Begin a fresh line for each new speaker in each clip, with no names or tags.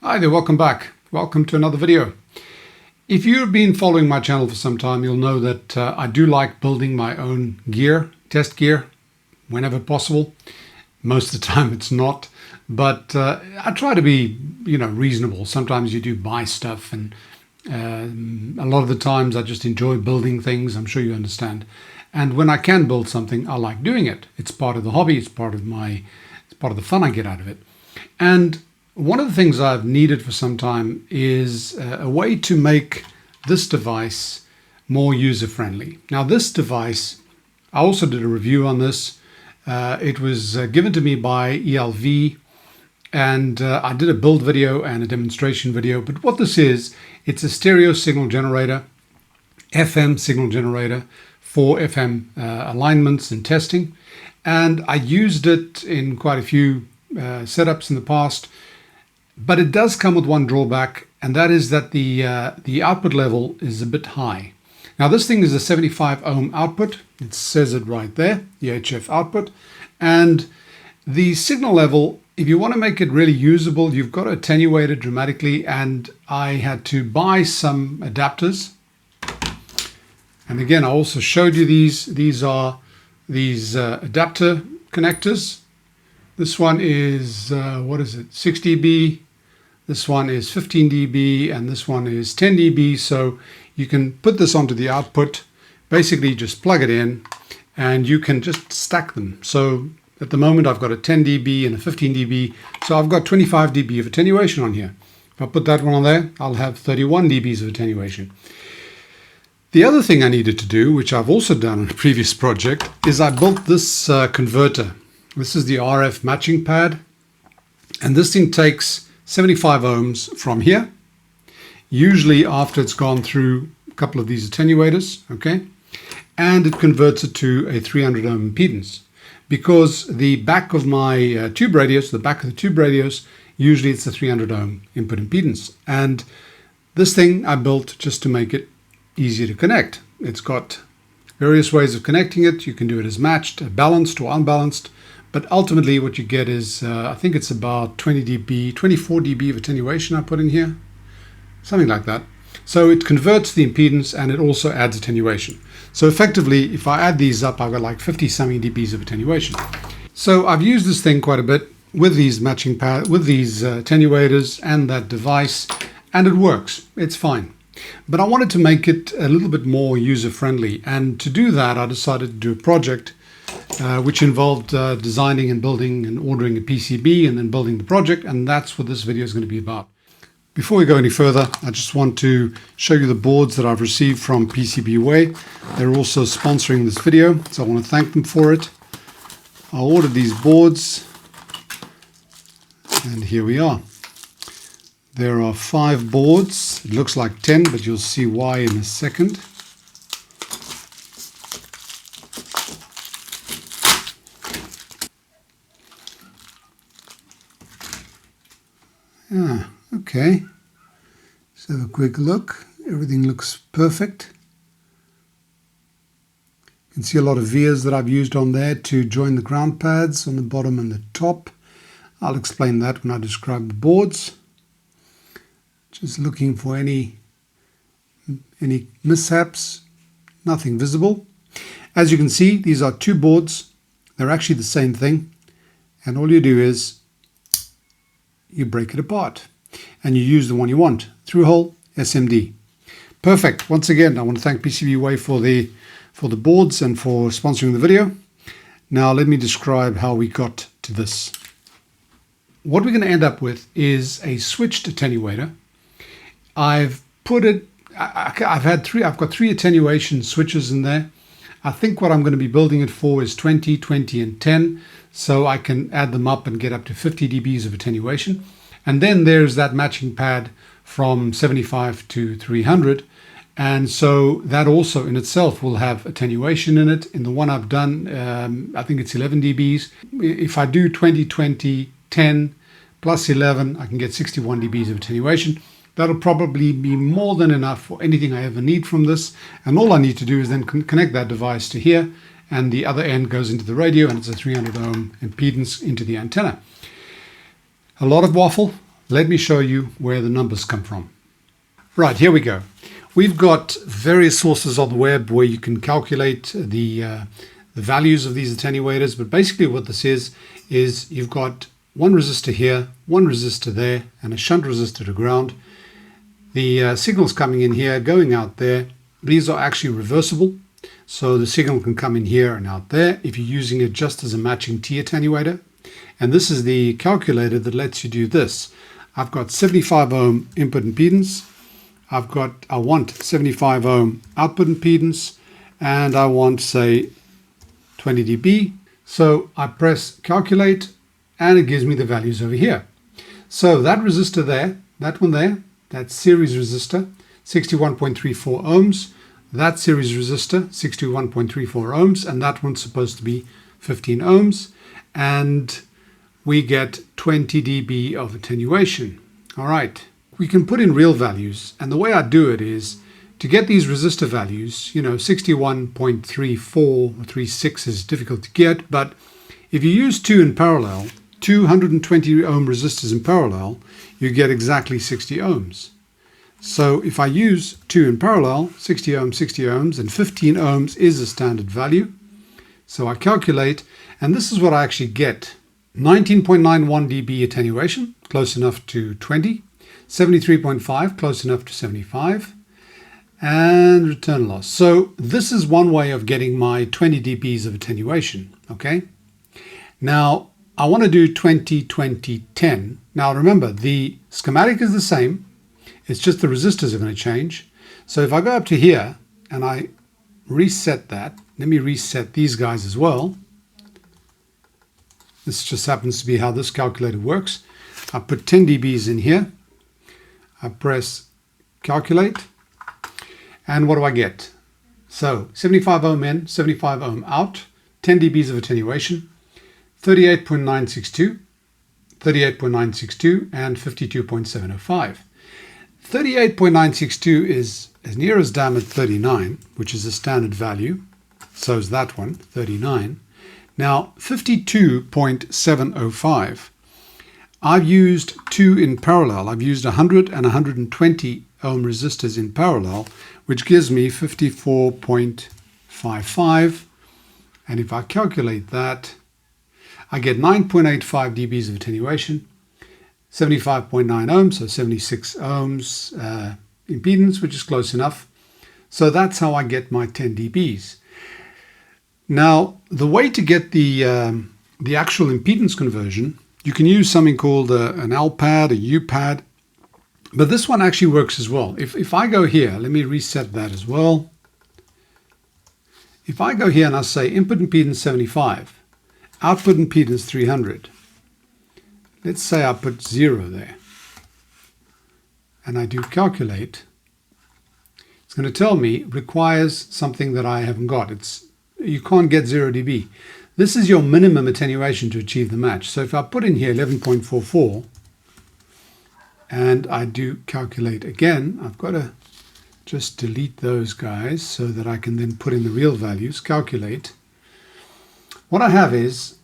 Hi there, welcome back. Welcome to another video. If you've been following my channel for some time, you'll know that I do like building my own gear, test gear, whenever possible. Most of the time it's not, but I try to be, reasonable. Sometimes you do buy stuff, and a lot of the times I just enjoy building things. I'm sure you understand. And when I can build something, I like doing it. It's part of the hobby. It's part of the fun I get out of it. And one of the things I've needed for some time is a way to make this device more user-friendly. Now this device, I also did a review on this. It was given to me by ELV, and I did a build video and a demonstration video. But what this is, it's a stereo signal generator, FM signal generator for FM alignments and testing. And I used it in quite a few setups in the past. But it does come with one drawback, and that is that the output level is a bit high. Now this thing is a 75 ohm output. It says it right there, the HF output. And the signal level, if you want to make it really usable, you've got to attenuate it dramatically. And I had to buy some adapters. And again, I also showed you these. These are adapter connectors. This one is, 6 dB. This one is 15 dB, and this one is 10 dB. So you can put this onto the output, basically just plug it in, and you can just stack them. So at the moment I've got a 10 dB and a 15 dB. So I've got 25 dB of attenuation on here. If I put that one on there, I'll have 31 dBs of attenuation. The other thing I needed to do, which I've also done on a previous project, is I built this converter. This is the RF matching pad, and this thing takes 75 ohms from here, usually after it's gone through a couple of these attenuators, okay? And it converts it to a 300 ohm impedance, because the back of my tube radios, the back of the tube radios, usually it's a 300 ohm input impedance. And this thing I built just to make it easier to connect. It's got various ways of connecting it. You can do it as matched, balanced or unbalanced. But ultimately what you get is, I think it's about 20 dB, 24 dB of attenuation I put in here, something like that. So it converts the impedance and it also adds attenuation. So effectively, if I add these up, I've got like 50 something dBs of attenuation. So I've used this thing quite a bit with these matching pad, with these attenuators and that device, and it works. It's fine. But I wanted to make it a little bit more user-friendly, and to do that, I decided to do a project which involved designing and building and ordering a PCB and then building the project, and that's what this video is going to be about. Before we go any further, I just want to show you the boards that I've received from PCBWay. They're also sponsoring this video, so I want to thank them for it. I ordered these boards, and here we are. There are 5 boards. It looks like 10, but you'll see why in a second. Okay, let's have a quick look. Everything looks perfect. You can see a lot of vias that I've used on there to join the ground pads on the bottom and the top. I'll explain that when I describe the boards. Just looking for any mishaps. Nothing visible. As you can see, these are 2 boards. They're actually the same thing, and all you do is you break it apart and you use the one you want. Through-hole SMD. Perfect. Once again, I want to thank PCBWay for the boards and for sponsoring the video. Now let me describe how we got to this. What we're going to end up with is a switched attenuator. I've got 3 attenuation switches in there. I think what I'm going to be building it for is 20, 20, and 10. So I can add them up and get up to 50 dBs of attenuation. And then there's that matching pad from 75 to 300. And so that also in itself will have attenuation in it. In the one I've done, I think it's 11 dBs. If I do 20, 20, 10 plus 11, I can get 61 dBs of attenuation. That'll probably be more than enough for anything I ever need from this. And all I need to do is then connect that device to here, and the other end goes into the radio, and it's a 300 ohm impedance into the antenna. A lot of waffle, Let me show you where the numbers come from. Right, here we go. We've got various sources on the web where you can calculate the values of these attenuators, but basically what this is you've got one resistor here, one resistor there, and a shunt resistor to ground. The signal's coming in here, going out there. These are actually reversible, so the signal can come in here and out there if you're using it just as a matching T-attenuator. And this is the calculator that lets you do this. I've got 75 ohm input impedance. I want 75 ohm output impedance, and I want, say, 20 dB. So I press calculate, and it gives me the values over here. So that resistor there, that one there, that series resistor, 61.34 ohms. That series resistor, 61.34 ohms, and that one's supposed to be 15 ohms. And we get 20 dB of attenuation. All right. We can put in real values, and the way I do it is to get these resistor values, 61.34 or 36 is difficult to get, but if you use two in parallel, 220 ohm resistors in parallel, you get exactly 60 ohms. So if I use two in parallel, 60 ohms, and 15 ohms is a standard value. So I calculate, and this is what I actually get. 19.91 dB attenuation, close enough to 20. 73.5, close enough to 75, and return loss. So this is one way of getting my 20 dBs of attenuation, okay? Now, I want to do 20, 20, 10. Now remember, the schematic is the same, it's just the resistors are going to change. So if I go up to here and I reset that, let me reset these guys as well. This just happens to be how this calculator works. I put 10 dBs in here. I press calculate, and what do I get? So 75 ohm in, 75 ohm out, 10 dBs of attenuation, 38.962, 38.962, and 52.705. 38.962 is as near as damn at 39, which is a standard value. So is that one, 39. Now 52.705. I've used two in parallel. I've used 100 and 120 ohm resistors in parallel, which gives me 54.55. And if I calculate that, I get 9.85 dBs of attenuation, 75.9 ohms, so 76 ohms impedance, which is close enough. So that's how I get my 10 dBs. Now, the way to get the actual impedance conversion, you can use something called an L-Pad, a U-Pad, but this one actually works as well. If I go here, let me reset that as well. If I go here and I say input impedance 75, output impedance 300, let's say I put 0 there, and I do calculate, it's going to tell me requires something that I haven't got. You can't get 0 dB. This is your minimum attenuation to achieve the match. So if I put in here 11.44 and I do calculate again, I've got to just delete those guys so that I can then put in the real values, calculate. What I have is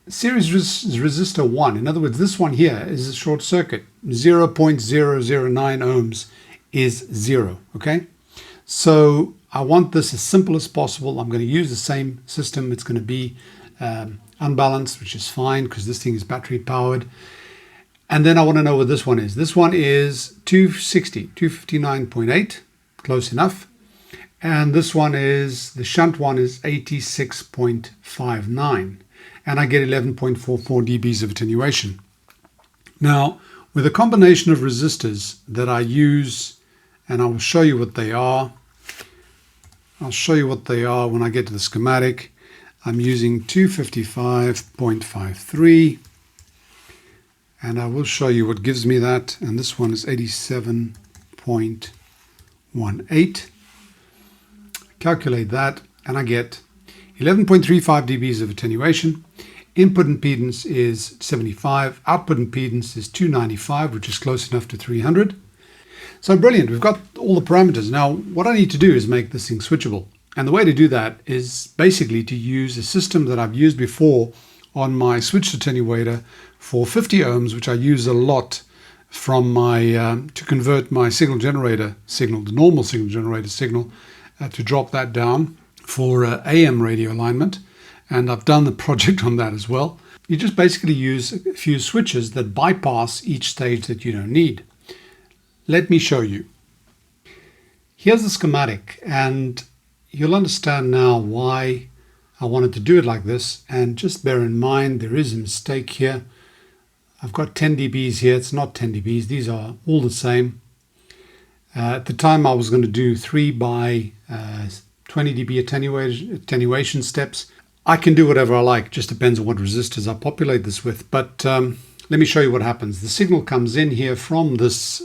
series resistor 1. In other words, this one here is a short circuit. 0.009 ohms is 0, okay? So I want this as simple as possible. I'm going to use the same system. It's going to be unbalanced, which is fine because this thing is battery powered. And then I want to know what this one is. This one is 259.8, close enough. And this one is, the shunt one is 86.59. And I get 11.44 dBs of attenuation. Now, with a combination of resistors that I use, and I will show you what they are. I'll show you what they are when I get to the schematic. I'm using 255.53, and I will show you what gives me that. And this one is 87.18. Calculate that, and I get 11.35 dBs of attenuation. Input impedance is 75. Output impedance is 295, which is close enough to 300. So brilliant, we've got all the parameters. Now, what I need to do is make this thing switchable. And the way to do that is basically to use a system that I've used before on my switched attenuator for 50 ohms, which I use a lot from my to convert my signal generator signal, the normal signal generator signal, to drop that down for AM radio alignment. And I've done the project on that as well. You just basically use a few switches that bypass each stage that you don't need. Let me show you. Here's the schematic, and you'll understand now why I wanted to do it like this. And just bear in mind, there is a mistake here. I've got 10 dBs here. It's not 10 dBs. These are all the same. At the time, I was going to do 3 by 20 dB attenuation steps. I can do whatever I like. Just depends on what resistors I populate this with. But let me show you what happens. The signal comes in here from this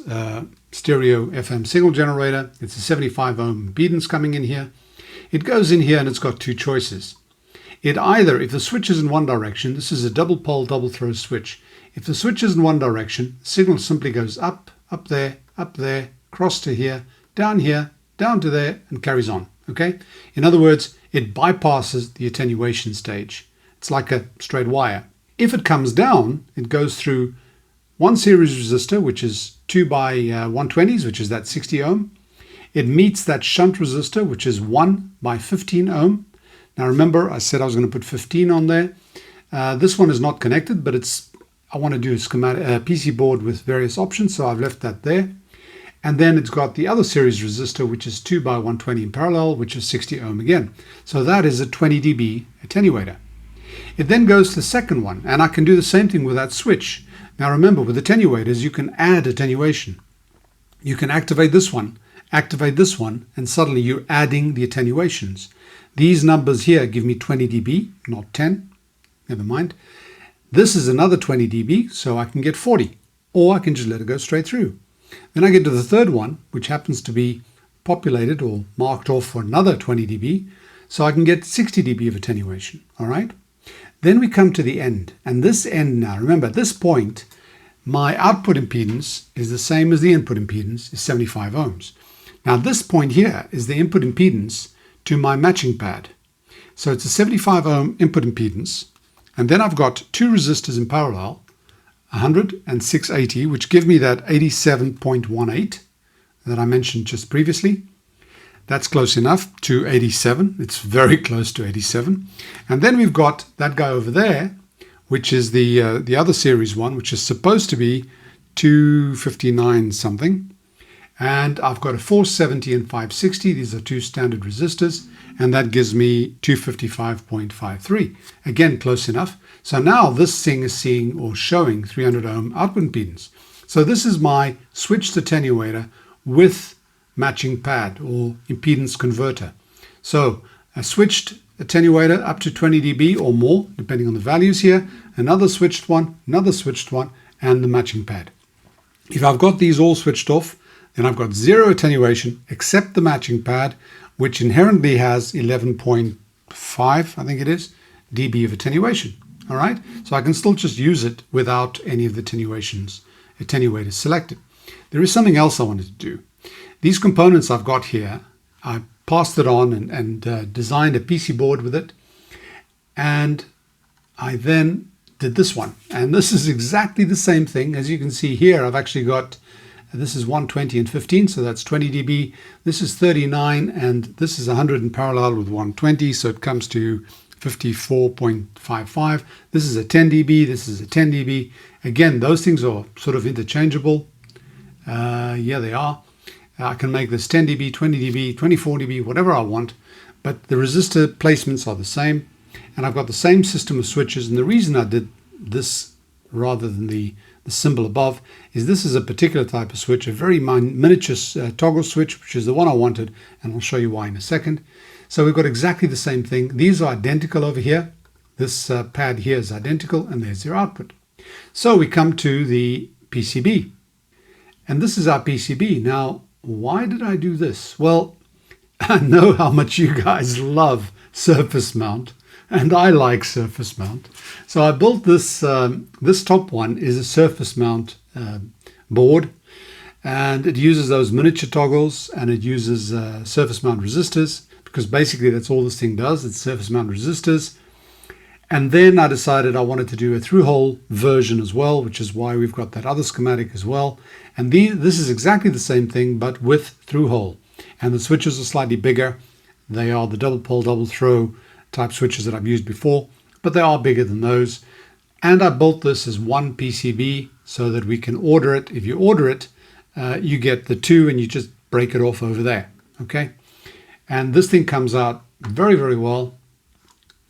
stereo FM signal generator. It's a 75 ohm impedance coming in here. It goes in here and it's got two choices. It either, if the switch is in one direction, this is a double pole, double throw switch. If the switch is in one direction, the signal simply goes up there, across to here, down to there, and carries on. Okay? In other words, it bypasses the attenuation stage. It's like a straight wire. If it comes down, it goes through one series resistor, which is 2 by 120s, which is that 60 ohm. It meets that shunt resistor, which is 1 by 15 ohm. Now remember, I said I was going to put 15 on there. This one is not connected, but I want to do a schematic PC board with various options, so I've left that there. And then it's got the other series resistor, which is 2 by 120 in parallel, which is 60 ohm again. So that is a 20 dB attenuator. It then goes to the second one, and I can do the same thing with that switch. Now remember, with attenuators, you can add attenuation. You can activate this one, and suddenly you're adding the attenuations. These numbers here give me 20 dB, not 10. Never mind. This is another 20 dB, so I can get 40, or I can just let it go straight through. Then I get to the third one, which happens to be populated or marked off for another 20 dB, so I can get 60 dB of attenuation. All right. Then we come to the end, and this end now, remember at this point, my output impedance is the same as the input impedance, is 75 ohms. Now this point here is the input impedance to my matching pad. So it's a 75 ohm input impedance, and then I've got two resistors in parallel, 100 and 680, which give me that 87.18 that I mentioned just previously. That's close enough to 87. It's very close to 87. And then we've got that guy over there, which is the other series one, which is supposed to be 259 something. And I've got a 470 and 560. These are two standard resistors, and that gives me 255.53. Again, close enough. So now this thing is seeing or showing 300 ohm output impedance. So this is my switched attenuator with matching pad or impedance converter. So a switched attenuator up to 20 dB or more, depending on the values here, another switched one, and the matching pad. If I've got these all switched off, then I've got zero attenuation except the matching pad, which inherently has 11.5, I think it is, dB of attenuation. All right, so I can still just use it without any of the attenuators selected. There is something else I wanted to do. These components I've got here, I passed it on and designed a PC board with it, and I then did this one. And this is exactly the same thing. As you can see here, I've actually got, this is 120 and 15, so that's 20 dB. This is 39, and this is 100 in parallel with 120, so it comes to 54.55. This is a 10 dB, this is a 10 dB. Again, those things are sort of interchangeable. Yeah, they are. I can make this 10 dB, 20 dB, 24 dB, whatever I want, but the resistor placements are the same, and I've got the same system of switches. And the reason I did this rather than the symbol above is this is a particular type of switch, a very miniature toggle switch, which is the one I wanted, and I'll show you why in a second. So we've got exactly the same thing. These are identical over here. This pad here is identical, and there's your output. So we come to the PCB, and this is our PCB. Now, why did I do this? Well, I know how much you guys love surface mount, and I like surface mount. So I built this, this top one is a surface mount board, and it uses those miniature toggles, and it uses surface mount resistors, because basically that's all this thing does. It's surface mount resistors. And then I decided I wanted to do a through-hole version as well, which is why we've got that other schematic as well. And this is exactly the same thing, but with through-hole. And the switches are slightly bigger. They are the double pole, double throw type switches that I've used before, but they are bigger than those. And I built this as one PCB so that we can order it. If you order it, you get the two and you just break it off over there. Okay. And this thing comes out very, very well.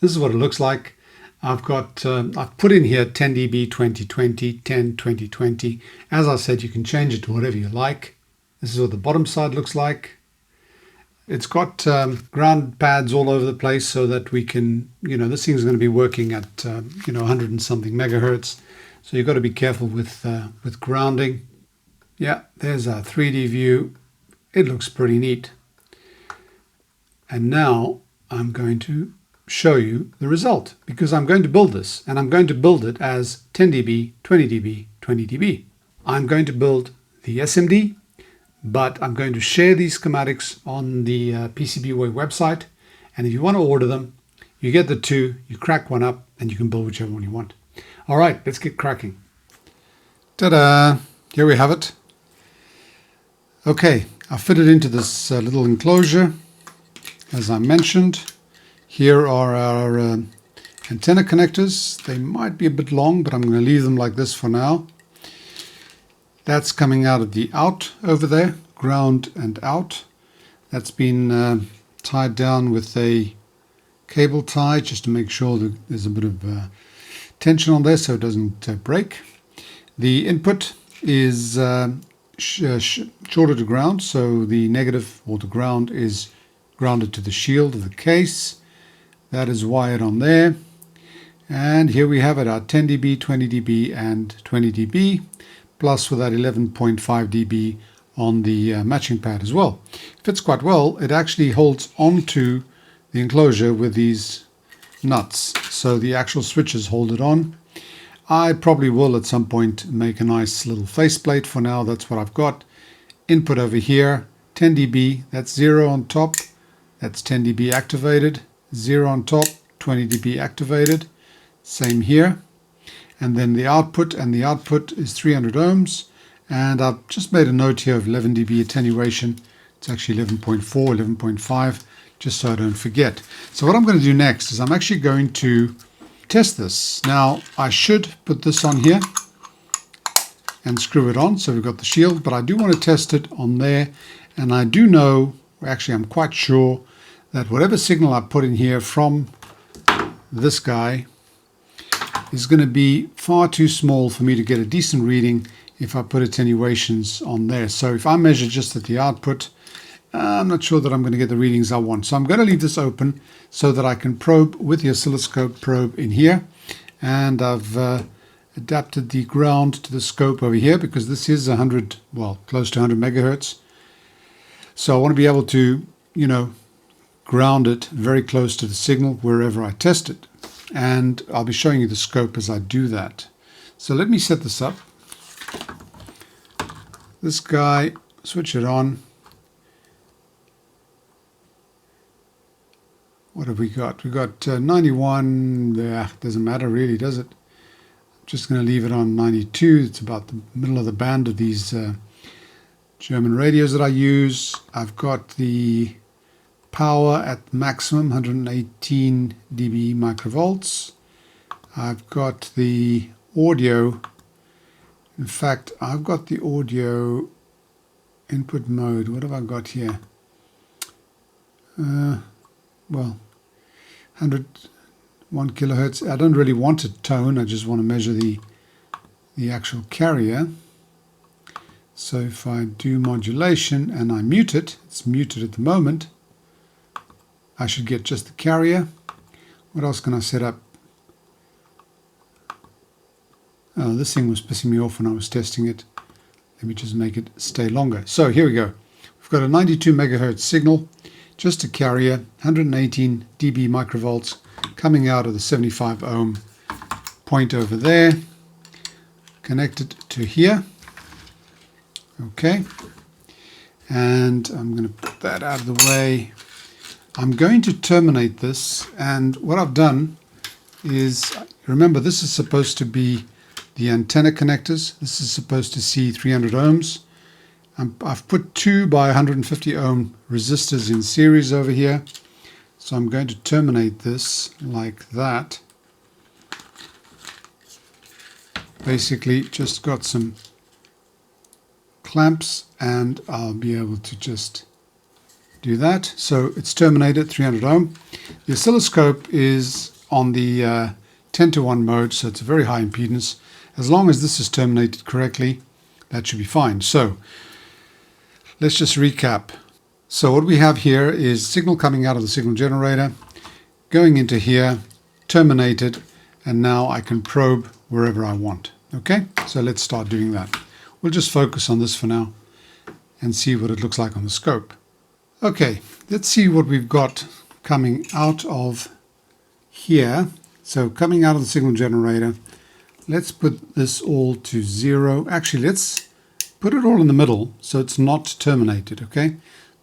This is what it looks like. I've put in here 10 dB 2020, 10 2020. As I said, you can change it to whatever you like. This is what the bottom side looks like. It's got ground pads all over the place so that we can, this thing's going to be working at 100 and something megahertz. So you've got to be careful with grounding. Yeah, there's our 3D view. It looks pretty neat. And now I'm going to show you the result, because I'm going to build this, and I'm going to build it as 10 dB, 20 dB, 20 dB. I'm going to build the SMD, but I'm going to share these schematics on the PCBWay website, and if you want to order them, you get the two, you crack one up, and you can build whichever one you want. All right, let's get cracking. Ta-da! Here we have it. Okay, I fit it into this little enclosure, as I mentioned. Here are our antenna connectors. They might be a bit long, but I'm going to leave them like this for now. That's coming out of the out over there, ground and out. That's been tied down with a cable tie just to make sure that there's a bit of tension on there so it doesn't break. The input is shorter to ground, so the negative or the ground is grounded to the shield of the case. That is wired on there. And here we have it, our 10 dB, 20 dB and 20 dB, plus with that 11.5 dB on the matching pad as well. Fits quite well. It actually holds onto the enclosure with these nuts, so the actual switches hold it on. I probably will at some point make a nice little faceplate. For now, that's what I've got. Input over here, 10 dB, that's 0 on top. That's 10 dB activated. 0 on top, 20 dB activated. Same here. And then the output, and the output is 300 ohms. And I've just made a note here of 11 dB attenuation. It's actually 11.4, 11.5, just so I don't forget. So what I'm going to do next is I'm actually going to test this. Now, I should put this on here and screw it on, so we've got the shield, but I do want to test it on there. And I do know, actually I'm quite sure, that whatever signal I put in here from this guy is going to be far too small for me to get a decent reading if I put attenuations on there. So if I measure just at the output, I'm not sure that I'm going to get the readings I want. So I'm going to leave this open so that I can probe with the oscilloscope probe in here. And I've adapted the ground to the scope over here because this is 100, well, close to 100 megahertz. So I want to be able to, ground it very close to the signal wherever I test it. And I'll be showing you the scope as I do that. So let me set this up. This guy, switch it on. What have we got? We've got 91. Doesn't matter really, does it? I'm just going to leave it on 92. It's about the middle of the band of these German radios that I use. I've got the power at maximum, 118 dB microvolts. I've got the audio. In fact, I've got the audio input mode. What have I got here? Well, 101 kilohertz. I don't really want a tone. I just want to measure the actual carrier. So if I do modulation and I mute it, it's muted at the moment. I should get just the carrier. What else can I set up? Oh, this thing was pissing me off when I was testing it. Let me just make it stay longer. So here we go. We've got a 92 megahertz signal, just a carrier, 118 dB microvolts coming out of the 75 ohm point over there, connected to here. Okay, and I'm going to put that out of the way. I'm going to terminate this, and what I've done is, remember, this is supposed to be the antenna connectors. This is supposed to see 300 ohms. I've put 2 by 150 ohm resistors in series over here. So I'm going to terminate this like that. Basically just got some clamps and I'll be able to just do that. So it's terminated 300 ohm. The oscilloscope is on the 10:1 mode, so it's a very high impedance. As long as this is terminated correctly, that should be fine. So let's just recap. So what we have here is signal coming out of the signal generator, going into here, terminated, and now I can probe wherever I want. Okay, so let's start doing that. We'll just focus on this for now and see what it looks like on the scope. Okay, let's see what we've got coming out of here. So coming out of the signal generator, let's put this all to 0. Actually, let's put it all in the middle so it's not terminated, okay?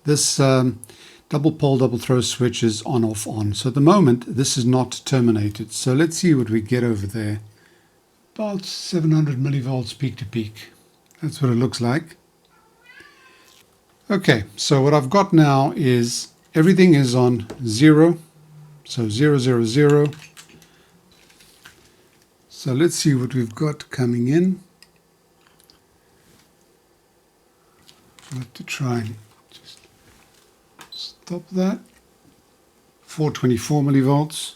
This double pole, double throw switch is on, off, on. So at the moment, this is not terminated. So let's see what we get over there. About 700 millivolts peak to peak. That's what it looks like. Okay, so what I've got now is everything is on 0. So 0, 0, 0. So let's see what we've got coming in. I'll have to try and just stop that. 424 millivolts.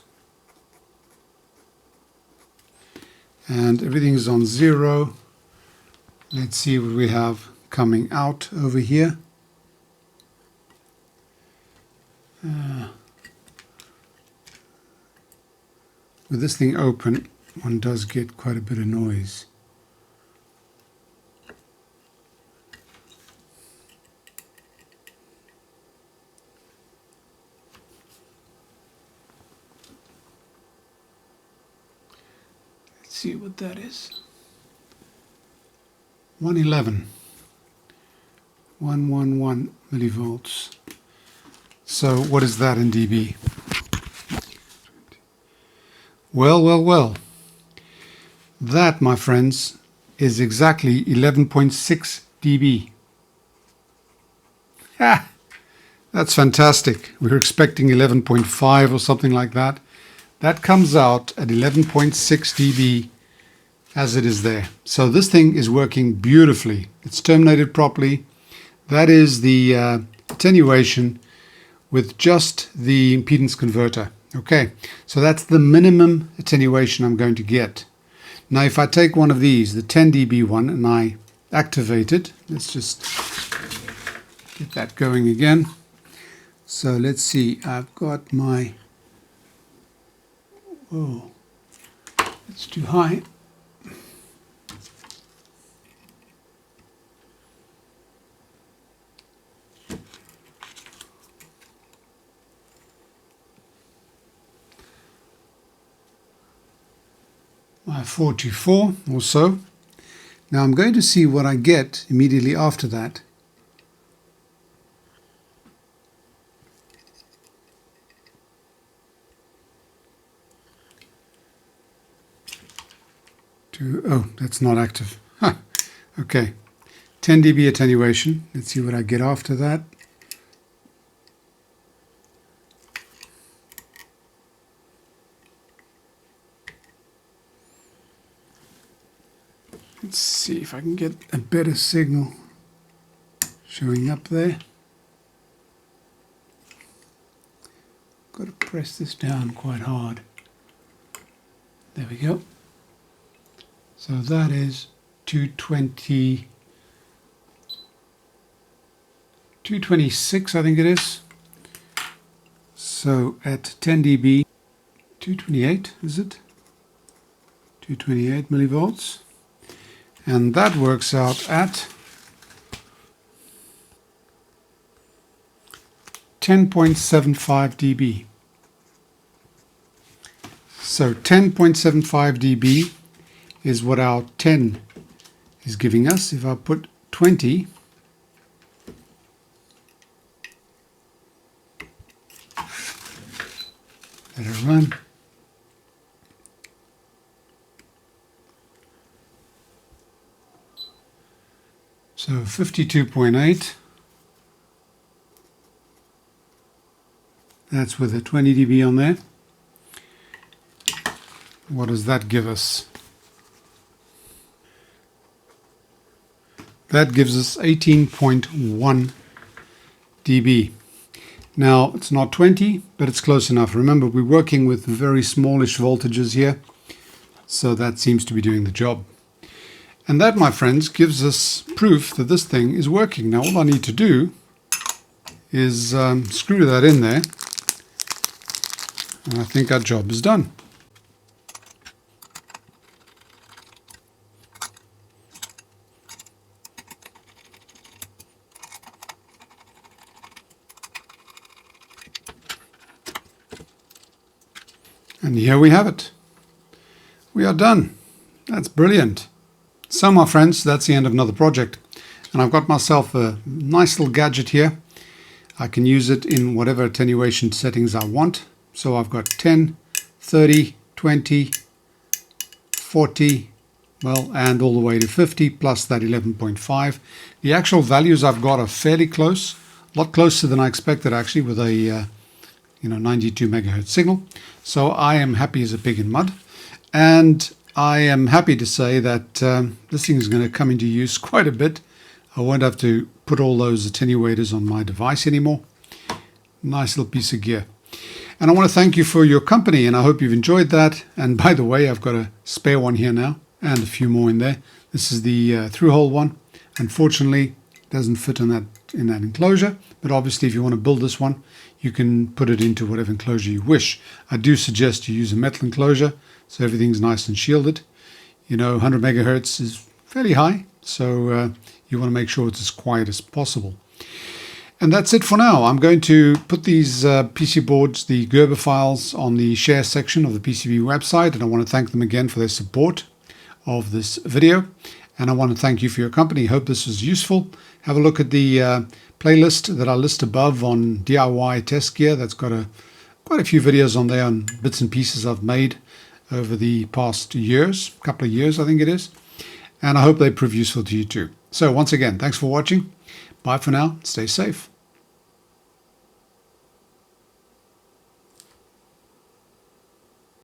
And everything is on 0. Let's see what we have coming out over here. With this thing open, one does get quite a bit of noise. Let's see what that is. 111. 111 millivolts. So what is that in dB? Well. That, my friends, is exactly 11.6 dB. Ah, that's fantastic. We were expecting 11.5 or something like that. That comes out at 11.6 dB as it is there. So this thing is working beautifully. It's terminated properly. That is the attenuation with just the impedance converter. Okay, so that's the minimum attenuation I'm going to get. Now if I take one of these, the 10 dB one, and I activate it, let's just get that going again. So let's see, I've got my, whoa, it's too high. My 424 or so. Now I'm going to see what I get immediately after that. Oh, that's not active. Huh. Okay, 10 dB attenuation. Let's see what I get after that. Let's see if I can get a better signal showing up there. Got to press this down quite hard. There we go. So that is 220, 226, I think it is. So at 10 dB, 228, is it? 228 millivolts. And that works out at 10.75 dB. So 10.75 dB is what our 10 is giving us. If I put 20, let it run. So 52.8. That's with a 20 dB on there. What does that give us? That gives us 18.1 dB. Now, it's not 20, but it's close enough. Remember, we're working with very smallish voltages here, so that seems to be doing the job. And that, my friends, gives us proof that this thing is working. Now, all I need to do is screw that in there, and I think our job is done. And here we have it. We are done. That's brilliant. So my friends, that's the end of another project. And I've got myself a nice little gadget here. I can use it in whatever attenuation settings I want. So I've got 10, 30, 20, 40, well, and all the way to 50 plus that 11.5. The actual values I've got are fairly close, a lot closer than I expected actually with a 92 megahertz signal. So I am happy as a pig in mud, and I am happy to say that this thing is going to come into use quite a bit. I won't have to put all those attenuators on my device anymore. Nice little piece of gear. And I want to thank you for your company, and I hope you've enjoyed that. And by the way, I've got a spare one here now and a few more in there. This is the through-hole one. Unfortunately, it doesn't fit in that enclosure, but obviously if you want to build this one, you can put it into whatever enclosure you wish. I do suggest you use a metal enclosure so everything's nice and shielded. 100 megahertz is fairly high, so you want to make sure it's as quiet as possible. And that's it for now. I'm going to put these PC boards, the Gerber files, on the share section of the PCB website, and I want to thank them again for their support of this video. And I want to thank you for your company. Hope this was useful. Have a look at the playlist that I list above on DIY test gear. That's got quite a few videos on there on bits and pieces I've made over the past couple of years I think it is. And I hope they prove useful to you too. So once again, thanks for watching. Bye for now. Stay safe.